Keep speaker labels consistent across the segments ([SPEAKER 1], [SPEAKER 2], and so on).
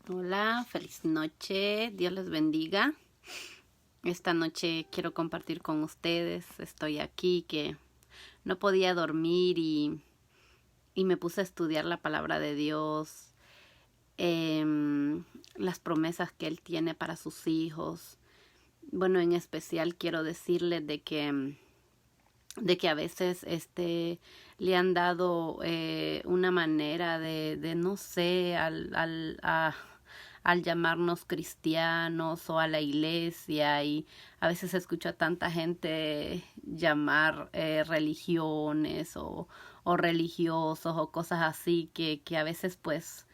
[SPEAKER 1] Hola, feliz noche, Dios les bendiga. Esta noche quiero compartir con ustedes, estoy aquí que no podía dormir y me puse a estudiar la palabra de Dios, las promesas que Él tiene para sus hijos. Bueno, en especial quiero decirles de que a veces le han dado una manera de no sé, al llamarnos cristianos o a la iglesia, y a veces escucho a tanta gente llamar religiones o religiosos o cosas así que a veces pues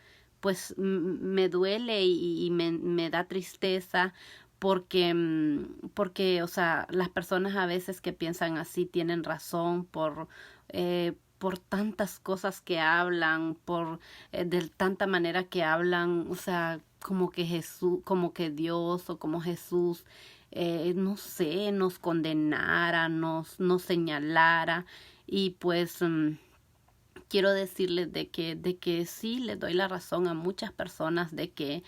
[SPEAKER 1] me duele y me da tristeza porque, o sea, las personas a veces que piensan así tienen razón por tantas cosas que hablan, de tanta manera que hablan, o sea, como que Jesús, como que Dios o como Jesús, no sé, nos condenara, nos señalara, y pues quiero decirles de que sí les doy la razón a muchas personas de que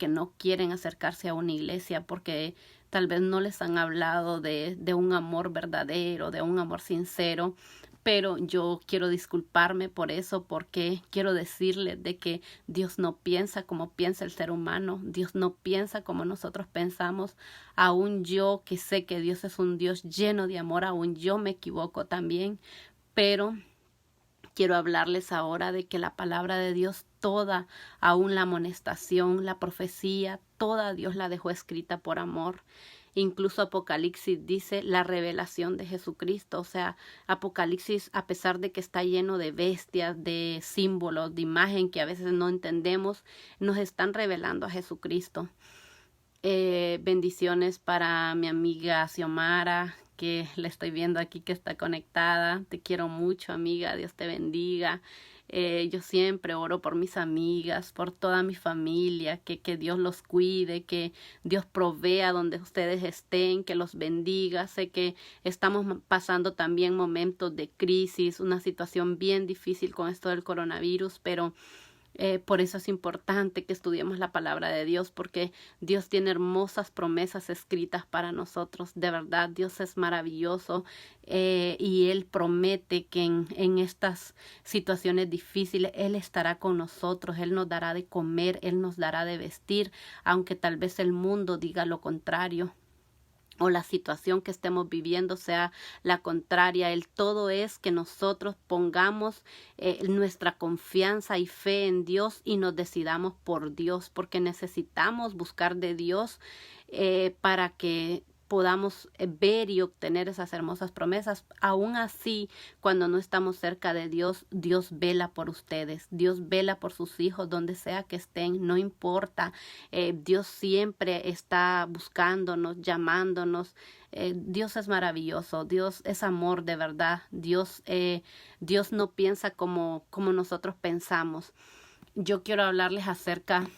[SPEAKER 1] no quieren acercarse a una iglesia porque tal vez no les han hablado de un amor verdadero, de un amor sincero. Pero yo quiero disculparme por eso, porque quiero decirles de que Dios no piensa como piensa el ser humano. Dios no piensa como nosotros pensamos. Aún yo, que sé que Dios es un Dios lleno de amor, aún yo me equivoco también. Pero quiero hablarles ahora de que la palabra de Dios toda, aún la amonestación, la profecía, toda Dios la dejó escrita por amor. Incluso Apocalipsis dice la revelación de Jesucristo. O sea, Apocalipsis, a pesar de que está lleno de bestias, de símbolos, de imagen que a veces no entendemos, nos están revelando a Jesucristo. Bendiciones para mi amiga Xiomara, que la estoy viendo aquí que está conectada. Te quiero mucho, amiga, Dios te bendiga. Yo siempre oro por mis amigas, por toda mi familia, que Dios los cuide, que Dios provea donde ustedes estén, que los bendiga. Sé que estamos pasando también momentos de crisis, una situación bien difícil con esto del coronavirus, pero por eso es importante que estudiemos la palabra de Dios, porque Dios tiene hermosas promesas escritas para nosotros. De verdad, Dios es maravilloso, y Él promete que en estas situaciones difíciles Él estará con nosotros. Él nos dará de comer, Él nos dará de vestir, aunque tal vez el mundo diga lo contrario o la situación que estemos viviendo sea la contraria. El todo es que nosotros pongamos nuestra confianza y fe en Dios y nos decidamos por Dios, porque necesitamos buscar de Dios para que podamos ver y obtener esas hermosas promesas. Aún así, cuando no estamos cerca de Dios, Dios vela por ustedes, Dios vela por sus hijos, donde sea que estén, no importa. Dios siempre está buscándonos, llamándonos. Dios es maravilloso, Dios es amor de verdad. Dios no piensa como nosotros pensamos. Yo quiero hablarles acerca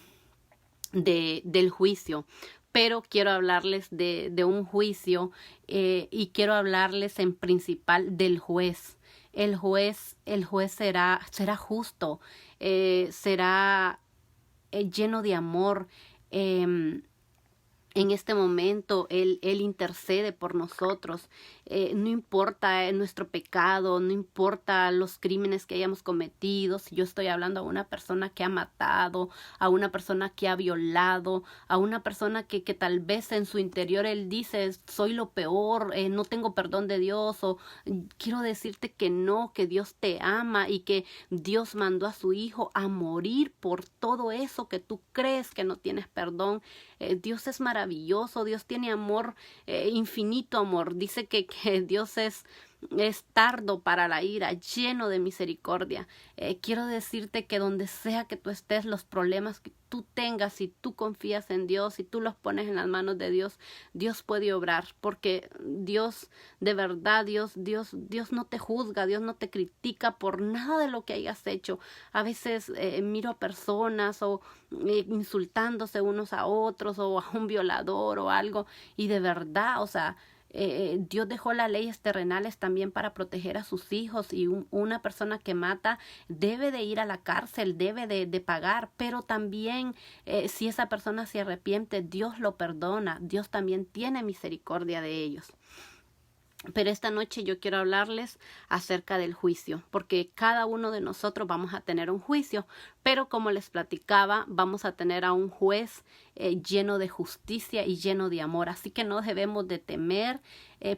[SPEAKER 1] del juicio, pero quiero hablarles de un juicio, y quiero hablarles en principal del juez. El juez será justo, será lleno de amor. En este momento Él intercede por nosotros. No importa nuestro pecado, no importa los crímenes que hayamos cometido. Si yo estoy hablando a una persona que ha matado, a una persona que ha violado, a una persona que tal vez en su interior él dice, soy lo peor, no tengo perdón de Dios, o quiero decirte que no, que Dios te ama y que Dios mandó a su Hijo a morir por todo eso que tú crees que no tienes perdón. Dios es maravilloso, Dios tiene amor, infinito amor. Dice que Dios es tardo para la ira, lleno de misericordia. Quiero decirte que donde sea que tú estés, los problemas que tú tengas, si tú confías en Dios, si tú los pones en las manos de Dios, Dios puede obrar, porque Dios, de verdad, Dios no te juzga, Dios no te critica por nada de lo que hayas hecho. A veces miro a personas o insultándose unos a otros, o a un violador o algo, y de verdad, o sea, Dios dejó las leyes terrenales también para proteger a sus hijos, y una persona que mata debe de ir a la cárcel, debe de pagar, pero también si esa persona se arrepiente, Dios lo perdona, Dios también tiene misericordia de ellos. Pero esta noche yo quiero hablarles acerca del juicio, porque cada uno de nosotros vamos a tener un juicio, pero como les platicaba, vamos a tener a un juez lleno de justicia y lleno de amor. Así que no debemos de temer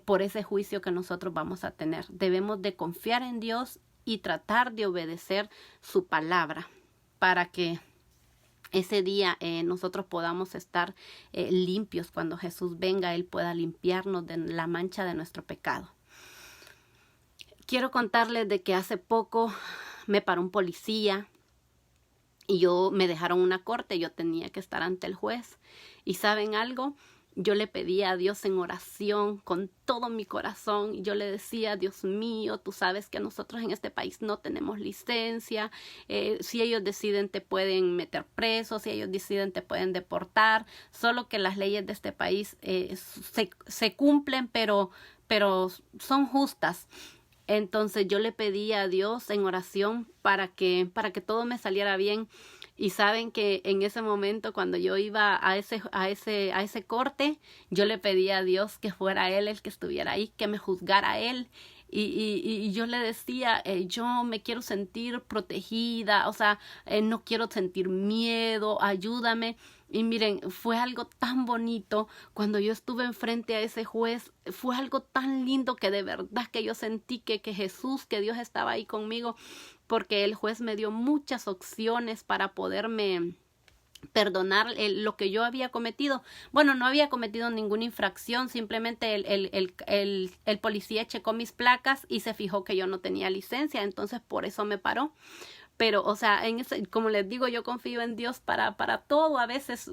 [SPEAKER 1] por ese juicio que nosotros vamos a tener. Debemos de confiar en Dios y tratar de obedecer su palabra para que ese día nosotros podamos estar limpios. Cuando Jesús venga, Él pueda limpiarnos de la mancha de nuestro pecado. Quiero contarles de que hace poco me paró un policía y me dejaron una corte. Yo tenía que estar ante el juez. ¿Y saben algo? Yo le pedía a Dios en oración con todo mi corazón. Yo le decía, Dios mío, tú sabes que nosotros en este país no tenemos licencia. Si ellos deciden te pueden meter preso, si ellos deciden te pueden deportar. Solo que las leyes de este país se cumplen, pero son justas. Entonces yo le pedí a Dios en oración para que todo me saliera bien. Y saben que en ese momento, cuando yo iba a ese corte, yo le pedí a Dios que fuera Él el que estuviera ahí, que me juzgara Él. Y yo le decía, yo me quiero sentir protegida, o sea, no quiero sentir miedo, ayúdame. Y miren, fue algo tan bonito cuando yo estuve enfrente a ese juez, fue algo tan lindo que de verdad que yo sentí que Jesús, que Dios estaba ahí conmigo, porque el juez me dio muchas opciones para poderme perdonar lo que yo había cometido. Bueno, no había cometido ninguna infracción, simplemente el policía checó mis placas y se fijó que yo no tenía licencia, entonces por eso me paró. Pero, o sea, como les digo, yo confío en Dios para todo. A veces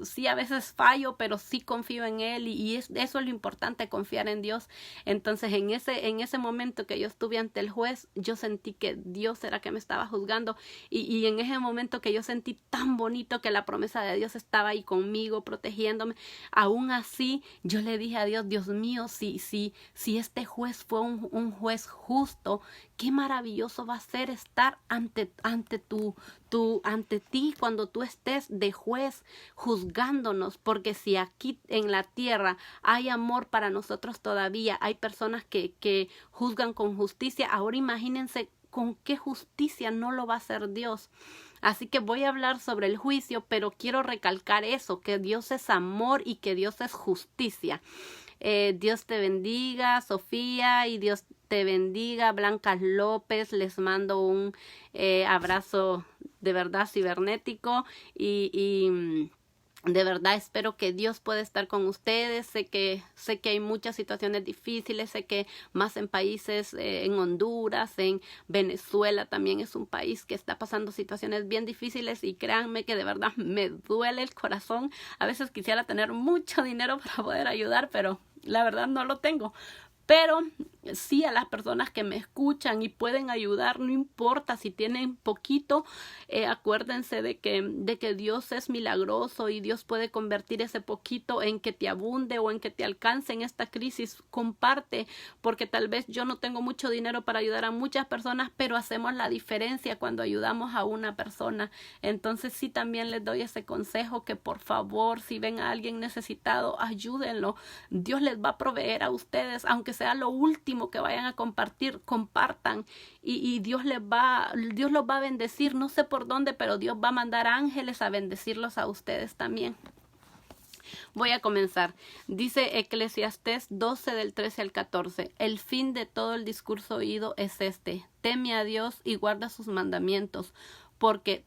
[SPEAKER 1] fallo, pero sí confío en Él, y eso es lo importante, confiar en Dios. Entonces, en ese momento que yo estuve ante el juez, yo sentí que Dios era que me estaba juzgando, y en ese momento que yo sentí tan bonito que la promesa de Dios estaba ahí conmigo, protegiéndome, aún así, yo le dije a Dios, Dios mío, si este juez fue un juez justo, qué maravilloso va a ser estar ante ti cuando tú estés de juez juzgándonos, porque si aquí en la tierra hay amor para nosotros todavía, hay personas que juzgan con justicia, ahora imagínense con qué justicia no lo va a hacer Dios. Así que voy a hablar sobre el juicio, pero quiero recalcar eso, que Dios es amor y que Dios es justicia. Dios te bendiga, Sofía, y Dios te bendiga, Blanca López. Les mando un abrazo de verdad cibernético, y de verdad espero que Dios pueda estar con ustedes. Sé que hay muchas situaciones difíciles, sé que más en países, en Honduras, en Venezuela también es un país que está pasando situaciones bien difíciles, y créanme que de verdad me duele el corazón. A veces quisiera tener mucho dinero para poder ayudar, pero la verdad no lo tengo. Pero sí, a las personas que me escuchan y pueden ayudar, no importa si tienen poquito, acuérdense de que Dios es milagroso, y Dios puede convertir ese poquito en que te abunde o en que te alcance en esta crisis. Comparte, porque tal vez yo no tengo mucho dinero para ayudar a muchas personas, pero hacemos la diferencia cuando ayudamos a una persona. Entonces sí, también les doy ese consejo, que por favor, si ven a alguien necesitado, ayúdenlo. Dios les va a proveer a ustedes, aunque sea lo último que vayan a compartir, compartan, y Dios los va a bendecir. No sé por dónde, pero Dios va a mandar ángeles a bendecirlos a ustedes también. Voy a comenzar. Dice Eclesiastés 12 del 13 al 14. El fin de todo el discurso oído es este: teme a Dios y guarda sus mandamientos, porque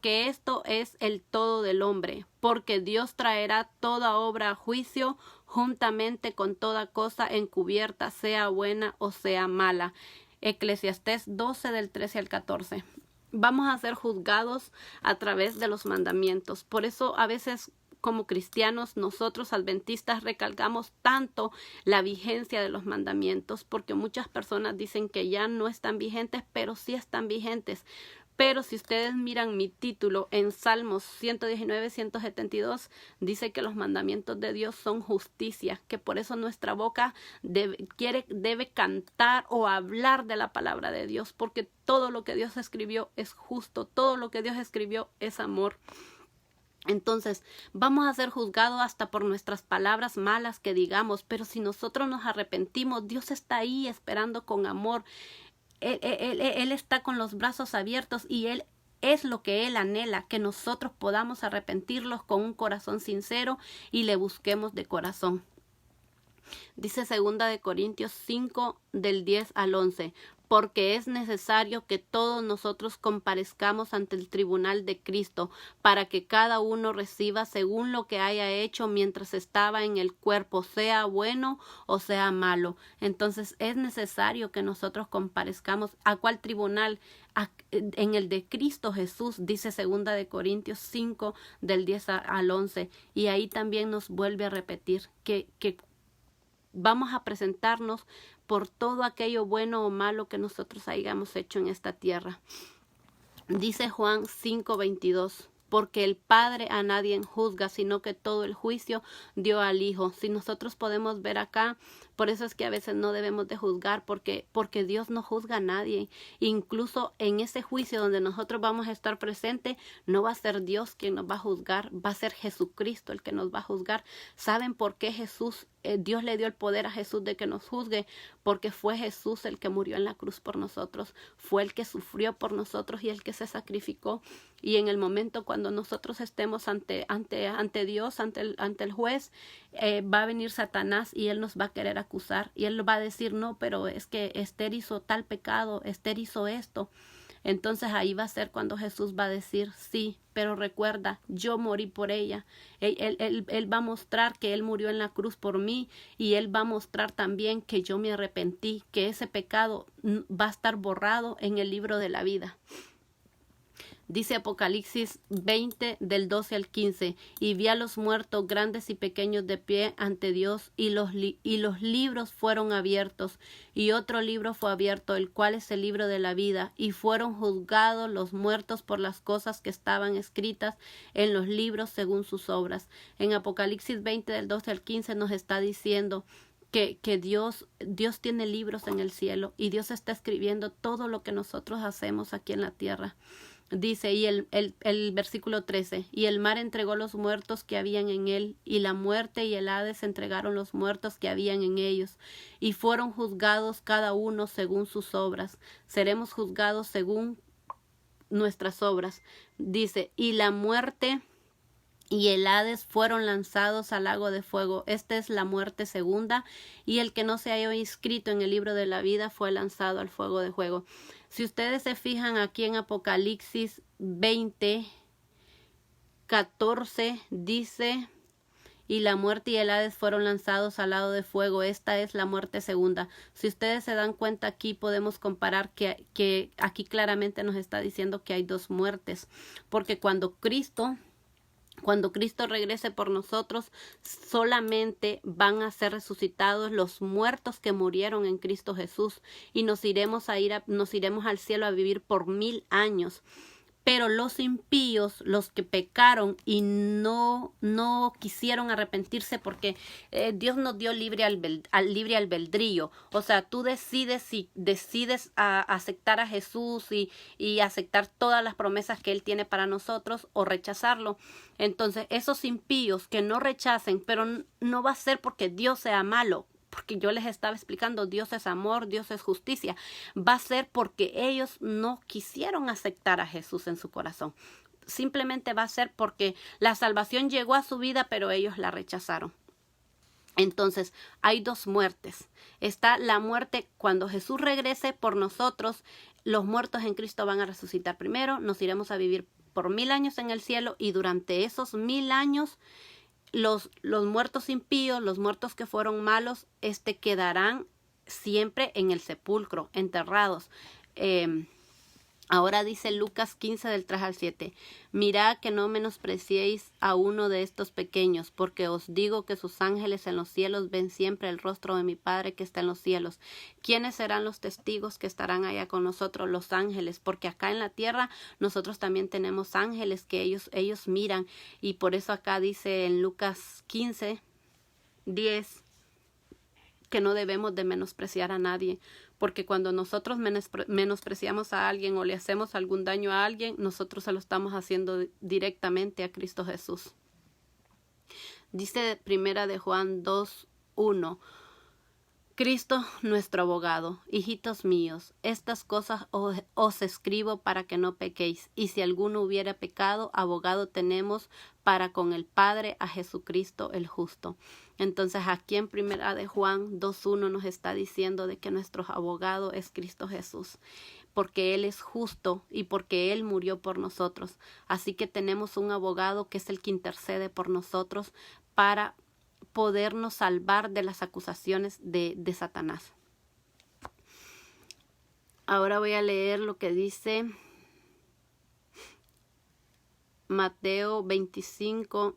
[SPEAKER 1] esto es el todo del hombre, porque Dios traerá toda obra a juicio juntamente con toda cosa encubierta, sea buena o sea mala. Eclesiastés 12 del 13 al 14. Vamos a ser juzgados a través de los mandamientos. Por eso a veces, como cristianos, nosotros adventistas recalcamos tanto la vigencia de los mandamientos, porque muchas personas dicen que ya no están vigentes, pero sí están vigentes. Pero si ustedes miran mi título en Salmos 119, 172, dice que los mandamientos de Dios son justicia, que por eso nuestra boca debe cantar o hablar de la palabra de Dios, porque todo lo que Dios escribió es justo, todo lo que Dios escribió es amor. Entonces, vamos a ser juzgados hasta por nuestras palabras malas que digamos, pero si nosotros nos arrepentimos, Dios está ahí esperando con amor. Él está con los brazos abiertos y Él es lo que Él anhela, que nosotros podamos arrepentirlos con un corazón sincero y le busquemos de corazón. Dice 2 Corintios 5 del 10 al 11, porque es necesario que todos nosotros comparezcamos ante el tribunal de Cristo, para que cada uno reciba según lo que haya hecho mientras estaba en el cuerpo, sea bueno o sea malo. Entonces es necesario que nosotros comparezcamos. ¿A cuál tribunal? En el de Cristo Jesús, dice 2 Corintios 5 del 10 al 11. Y ahí también nos vuelve a repetir que vamos a presentarnos por todo aquello bueno o malo que nosotros hayamos hecho en esta tierra. Dice Juan 5:22, porque el Padre a nadie juzga, sino que todo el juicio dio al Hijo. Si nosotros podemos ver acá, por eso es que a veces no debemos de juzgar, porque Dios no juzga a nadie. Incluso en ese juicio donde nosotros vamos a estar presentes, no va a ser Dios quien nos va a juzgar, va a ser Jesucristo el que nos va a juzgar. ¿Saben por qué Dios le dio el poder a Jesús de que nos juzgue? Porque fue Jesús el que murió en la cruz por nosotros, fue el que sufrió por nosotros y el que se sacrificó. Y en el momento cuando nosotros estemos ante Dios, ante el juez, va a venir Satanás y él nos va a querer acusar y él va a decir, no, pero es que Esther hizo tal pecado, Esther hizo esto. Entonces ahí va a ser cuando Jesús va a decir, sí, pero recuerda, yo morí por ella. Él va a mostrar que Él murió en la cruz por mí y Él va a mostrar también que yo me arrepentí, que ese pecado va a estar borrado en el libro de la vida. Dice Apocalipsis 20 del 12 al 15, y vi a los muertos grandes y pequeños de pie ante Dios, y los libros fueron abiertos, y otro libro fue abierto, el cual es el libro de la vida, y fueron juzgados los muertos por las cosas que estaban escritas en los libros según sus obras. En Apocalipsis 20 del 12 al 15 nos está diciendo que Dios tiene libros en el cielo, y Dios está escribiendo todo lo que nosotros hacemos aquí en la tierra. Dice, y el versículo 13, y el mar entregó los muertos que habían en él, y la muerte y el Hades entregaron los muertos que habían en ellos, y fueron juzgados cada uno según sus obras. Seremos juzgados según nuestras obras. Dice, y la muerte y el Hades fueron lanzados al lago de fuego. Esta es la muerte segunda, y el que no se halló inscrito en el libro de la vida fue lanzado al fuego de fuego. Si ustedes se fijan aquí en Apocalipsis 20, 14, dice, y la muerte y el Hades fueron lanzados al lago de fuego. Esta es la muerte segunda. Si ustedes se dan cuenta, aquí podemos comparar que aquí claramente nos está diciendo que hay dos muertes, porque cuando Cristo regrese por nosotros, solamente van a ser resucitados los muertos que murieron en Cristo Jesús, y nos iremos al cielo a vivir por 1000 años. Pero los impíos, los que pecaron y no quisieron arrepentirse, porque Dios nos dio libre albedrío. O sea, tú decides si decides aceptar a Jesús y aceptar todas las promesas que Él tiene para nosotros, o rechazarlo. Entonces, esos impíos que no rechacen, pero no va a ser porque Dios sea malo, porque yo les estaba explicando, Dios es amor, Dios es justicia. Va a ser porque ellos no quisieron aceptar a Jesús en su corazón. Simplemente va a ser porque la salvación llegó a su vida, pero ellos la rechazaron. Entonces, hay dos muertes. Está la muerte cuando Jesús regrese por nosotros. Los muertos en Cristo van a resucitar primero. Nos iremos a vivir por 1000 años en el cielo, y durante esos 1000 años los muertos impíos, los muertos que fueron malos, quedarán siempre en el sepulcro, enterrados. Ahora dice Lucas 15 del 3 al 7. Mirad que no menospreciéis a uno de estos pequeños, porque os digo que sus ángeles en los cielos ven siempre el rostro de mi Padre que está en los cielos. ¿Quiénes serán los testigos que estarán allá con nosotros? Los ángeles, porque acá en la tierra nosotros también tenemos ángeles que ellos miran, y por eso acá dice en Lucas 15, 10, que no debemos de menospreciar a nadie, porque cuando nosotros menospreciamos a alguien o le hacemos algún daño a alguien, nosotros se lo estamos haciendo directamente a Cristo Jesús. Dice primera de Juan 2:1. Cristo nuestro abogado, hijitos míos, estas cosas os escribo para que no pequéis, y si alguno hubiera pecado, abogado tenemos para con el Padre, a Jesucristo el justo. Entonces aquí en primera de Juan 2:1 nos está diciendo de que nuestro abogado es Cristo Jesús, porque Él es justo y porque Él murió por nosotros. Así que tenemos un abogado que es el que intercede por nosotros para podernos salvar de las acusaciones de Satanás. Ahora voy a leer lo que dice Mateo 25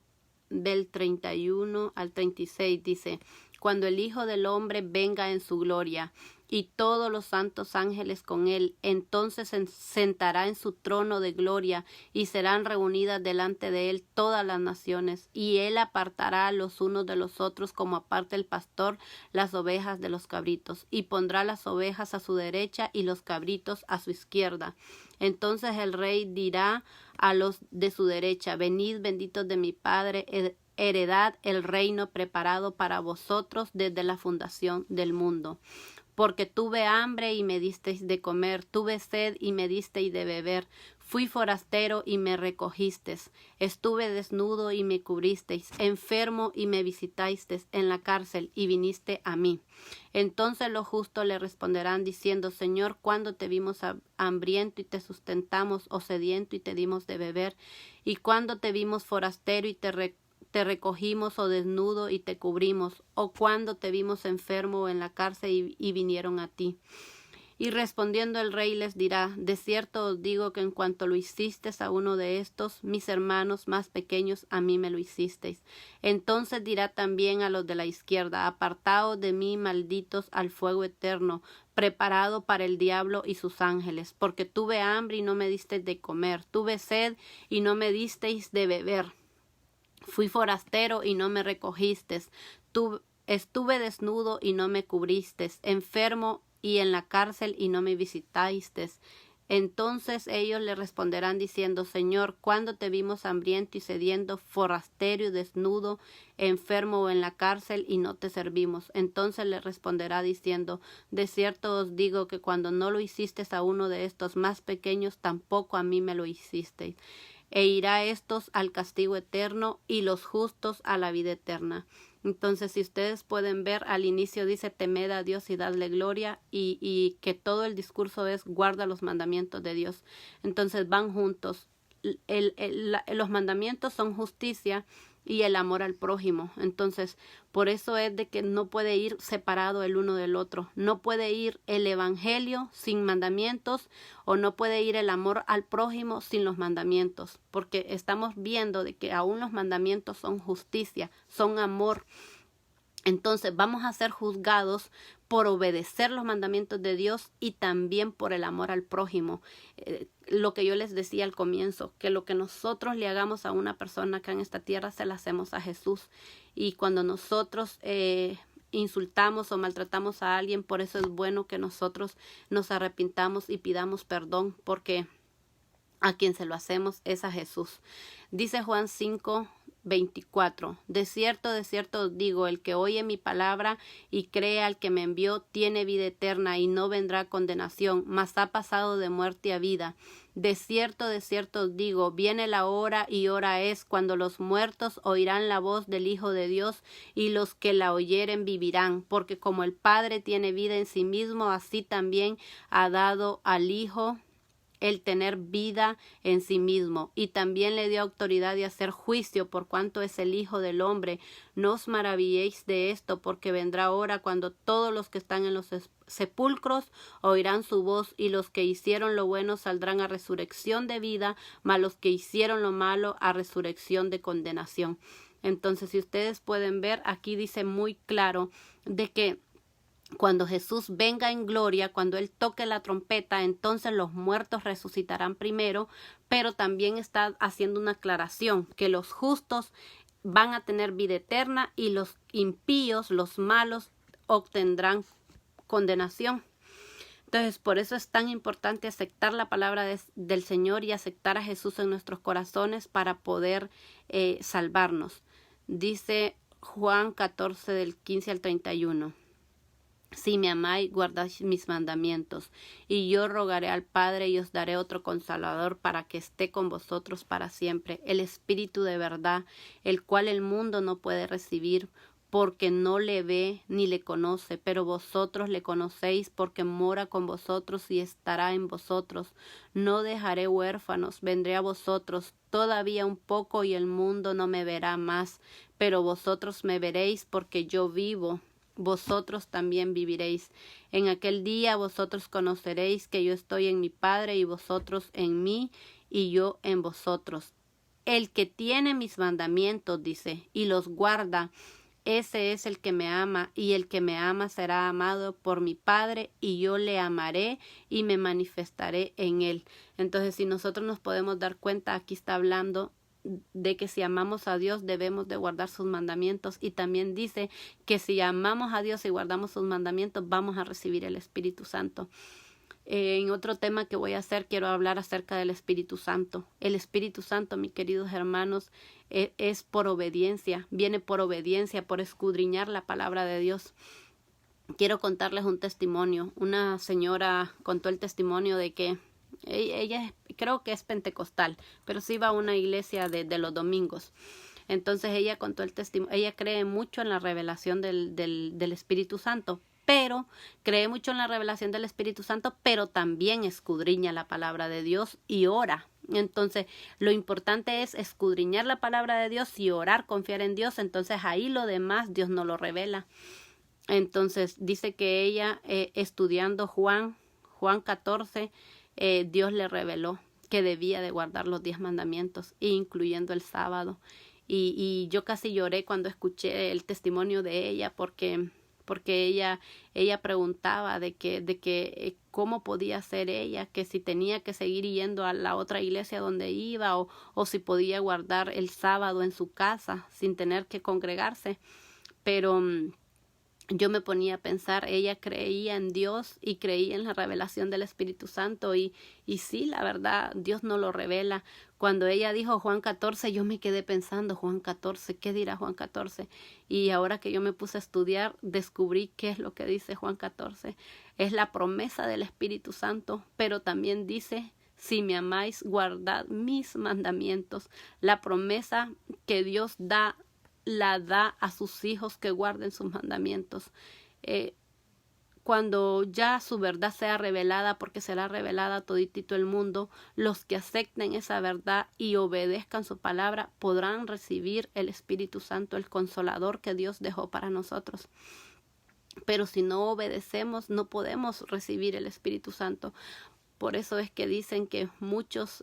[SPEAKER 1] del 31 al 36. Dice: cuando el Hijo del Hombre venga en su gloria y todos los santos ángeles con él, entonces se sentará en su trono de gloria y serán reunidas delante de él todas las naciones, y él apartará a los unos de los otros como aparta el pastor las ovejas de los cabritos, y pondrá las ovejas a su derecha y los cabritos a su izquierda. Entonces el rey dirá a los de su derecha: venid, benditos de mi Padre, heredad el reino preparado para vosotros desde la fundación del mundo. Porque tuve hambre y me disteis de comer, tuve sed y me disteis de beber, fui forastero y me recogisteis, estuve desnudo y me cubristeis, enfermo y me visitasteis, en la cárcel y viniste a mí. Entonces los justos le responderán diciendo: Señor, ¿cuándo te vimos hambriento y te sustentamos, o sediento y te dimos de beber? ¿Y cuándo te vimos forastero y te recogimos, o desnudo y te cubrimos? ¿O cuando te vimos enfermo o en la cárcel y vinieron a ti? Y respondiendo el rey les dirá: de cierto os digo que en cuanto lo hicisteis a uno de estos, mis hermanos más pequeños, a mí me lo hicisteis. Entonces dirá también a los de la izquierda: apartaos de mí, malditos, al fuego eterno, preparado para el diablo y sus ángeles, porque tuve hambre y no me disteis de comer, tuve sed y no me disteis de beber. Fui forastero y no me recogisteis, estuve desnudo y no me cubristeis, enfermo y en la cárcel y no me visitasteis. Entonces ellos le responderán diciendo: Señor, ¿cuándo te vimos hambriento y sediento, forastero y desnudo, enfermo o en la cárcel y no te servimos? Entonces le responderá diciendo: de cierto os digo que cuando no lo hicisteis a uno de estos más pequeños, tampoco a mí me lo hicisteis. E irá estos al castigo eterno y los justos a la vida eterna. Entonces, si ustedes pueden ver, al inicio dice: temed a Dios y dadle gloria, y que todo el discurso es: guarda los mandamientos de Dios. Entonces van juntos. Los mandamientos son justicia y el amor al prójimo. Entonces, por eso es de que no puede ir separado el uno del otro. No puede ir el evangelio sin mandamientos, o no puede ir el amor al prójimo sin los mandamientos, porque estamos viendo de que aún los mandamientos son justicia, son amor. Entonces vamos a ser juzgados por obedecer los mandamientos de Dios y también por el amor al prójimo. Lo que yo les decía al comienzo, que lo que nosotros le hagamos a una persona acá en esta tierra, se la hacemos a Jesús. Y cuando nosotros insultamos o maltratamos a alguien, por eso es bueno que nosotros nos arrepintamos y pidamos perdón, porque a quien se lo hacemos es a Jesús. Dice Juan 5:24: de cierto os digo, el que oye mi palabra y cree al que me envió, tiene vida eterna y no vendrá a condenación, mas ha pasado de muerte a vida. De cierto os digo, viene la hora y hora es, cuando los muertos oirán la voz del Hijo de Dios, y los que la oyeren vivirán, porque como el Padre tiene vida en sí mismo, así también ha dado al Hijo el tener vida en sí mismo, y también le dio autoridad de hacer juicio, por cuanto es el Hijo del Hombre. No os maravilléis de esto, porque vendrá hora cuando todos los que están en los sepulcros oirán su voz, y los que hicieron lo bueno saldrán a resurrección de vida, mas los que hicieron lo malo a resurrección de condenación. Entonces, si ustedes pueden ver, aquí dice muy claro de que cuando Jesús venga en gloria, cuando Él toque la trompeta, entonces los muertos resucitarán primero, pero también está haciendo una aclaración, que los justos van a tener vida eterna y los impíos, los malos, obtendrán condenación. Entonces, por eso es tan importante aceptar la palabra del Señor y aceptar a Jesús en nuestros corazones para poder salvarnos. Dice Juan 14 del 15 al 31. Si me amáis, guardad mis mandamientos, y yo rogaré al Padre y os daré otro Consolador para que esté con vosotros para siempre, el Espíritu de verdad, el cual el mundo no puede recibir, porque no le ve ni le conoce, pero vosotros le conocéis, porque mora con vosotros y estará en vosotros. No dejaré huérfanos, vendré a vosotros. Todavía un poco y el mundo no me verá más, pero vosotros me veréis, porque yo vivo. Vosotros también viviréis. En aquel día vosotros conoceréis que yo estoy en mi Padre, y vosotros en mí, y yo en vosotros. El que tiene mis mandamientos, dice, y los guarda, ese es el que me ama, y el que me ama será amado por mi Padre, y yo le amaré y me manifestaré en él. Entonces, si nosotros nos podemos dar cuenta, aquí está hablando de que si amamos a Dios debemos de guardar sus mandamientos, y también dice que si amamos a Dios y guardamos sus mandamientos vamos a recibir el Espíritu Santo. En otro tema que voy a hacer, quiero hablar acerca del Espíritu Santo. El Espíritu Santo, mis queridos hermanos, es por obediencia, viene por obediencia, por escudriñar la palabra de Dios. Quiero contarles un testimonio. Una señora contó el testimonio de que ella creo que es pentecostal, pero sí va a una iglesia de los domingos. Entonces ella contó el testimonio. Ella cree mucho en la revelación del Espíritu Santo, pero cree mucho en la revelación del Espíritu Santo, pero también escudriña la palabra de Dios y ora. Entonces, lo importante es escudriñar la palabra de Dios y orar, confiar en Dios. Entonces, ahí lo demás Dios no lo revela. Entonces, dice que ella, estudiando Juan 14, Dios le reveló que debía de guardar los 10 mandamientos, incluyendo el sábado. Y yo casi lloré cuando escuché el testimonio de ella, porque ella preguntaba de que cómo podía ser ella, que si tenía que seguir yendo a la otra iglesia donde iba, o si podía guardar el sábado en su casa sin tener que congregarse. Pero yo me ponía a pensar, ella creía en Dios y creía en la revelación del Espíritu Santo, y sí, la verdad, Dios no lo revela. Cuando ella dijo Juan 14, yo me quedé pensando, Juan 14, ¿qué dirá Juan 14? Y ahora que yo me puse a estudiar, descubrí qué es lo que dice Juan 14. Es la promesa del Espíritu Santo, pero también dice, si me amáis, guardad mis mandamientos. La promesa que Dios la da a sus hijos que guarden sus mandamientos. Cuando ya su verdad sea revelada, porque será revelada a toditito el mundo, los que acepten esa verdad y obedezcan su palabra podrán recibir el Espíritu Santo, el Consolador que Dios dejó para nosotros. Pero si no obedecemos, no podemos recibir el Espíritu Santo. Por eso es que dicen que muchos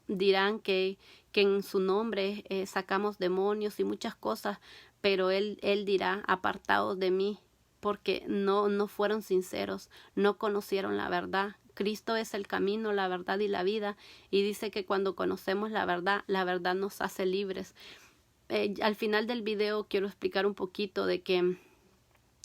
[SPEAKER 1] dirán que en su nombre sacamos demonios y muchas cosas, pero él dirá, apartados de mí, porque no fueron sinceros, no conocieron la verdad. Cristo es el camino, la verdad y la vida, y dice que cuando conocemos la verdad nos hace libres. Al final del video quiero explicar un poquito de que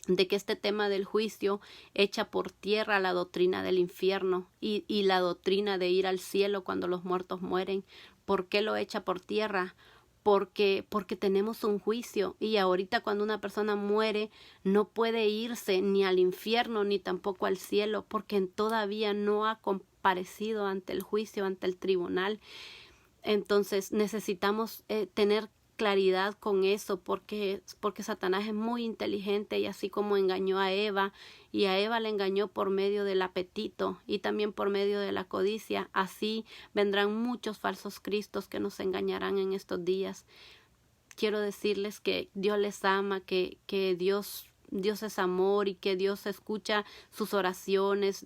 [SPEAKER 1] este tema del juicio echa por tierra la doctrina del infierno y la doctrina de ir al cielo cuando los muertos mueren. ¿Por qué lo echa por tierra? Porque tenemos un juicio, y ahorita cuando una persona muere no puede irse ni al infierno ni tampoco al cielo, porque todavía no ha comparecido ante el juicio, ante el tribunal. Entonces necesitamos tener claridad con eso, porque Satanás es muy inteligente, y así como engañó a Eva, y a Eva le engañó por medio del apetito y también por medio de la codicia, así vendrán muchos falsos cristos que nos engañarán en estos días. Quiero decirles que Dios les ama, que Dios es amor y que Dios escucha sus oraciones.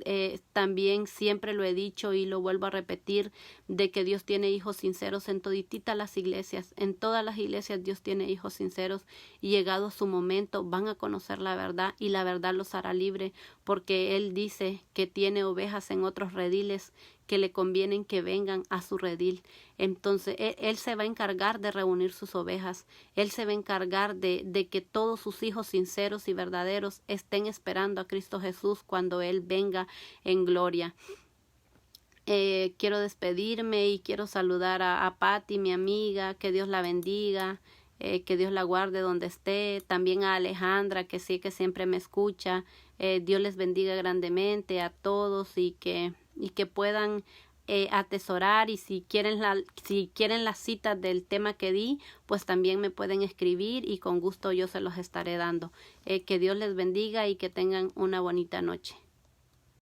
[SPEAKER 1] También siempre lo he dicho y lo vuelvo a repetir, de que Dios tiene hijos sinceros en todititas las iglesias. En todas las iglesias Dios tiene hijos sinceros, y llegado su momento van a conocer la verdad, y la verdad los hará libre, porque Él dice que tiene ovejas en otros rediles que le convienen que vengan a su redil. Entonces él se va a encargar de reunir sus ovejas. Él se va a encargar de que todos sus hijos sinceros y verdaderos estén esperando a Cristo Jesús cuando Él venga en gloria. Quiero despedirme y quiero saludar a Patti, mi amiga, que Dios la bendiga, que Dios la guarde donde esté. También a Alejandra, que sí, que siempre me escucha. Dios les bendiga grandemente a todos, y que puedan atesorar, y si quieren las citas del tema que di, pues también me pueden escribir y con gusto yo se los estaré dando. Que Dios les bendiga y que tengan una bonita noche.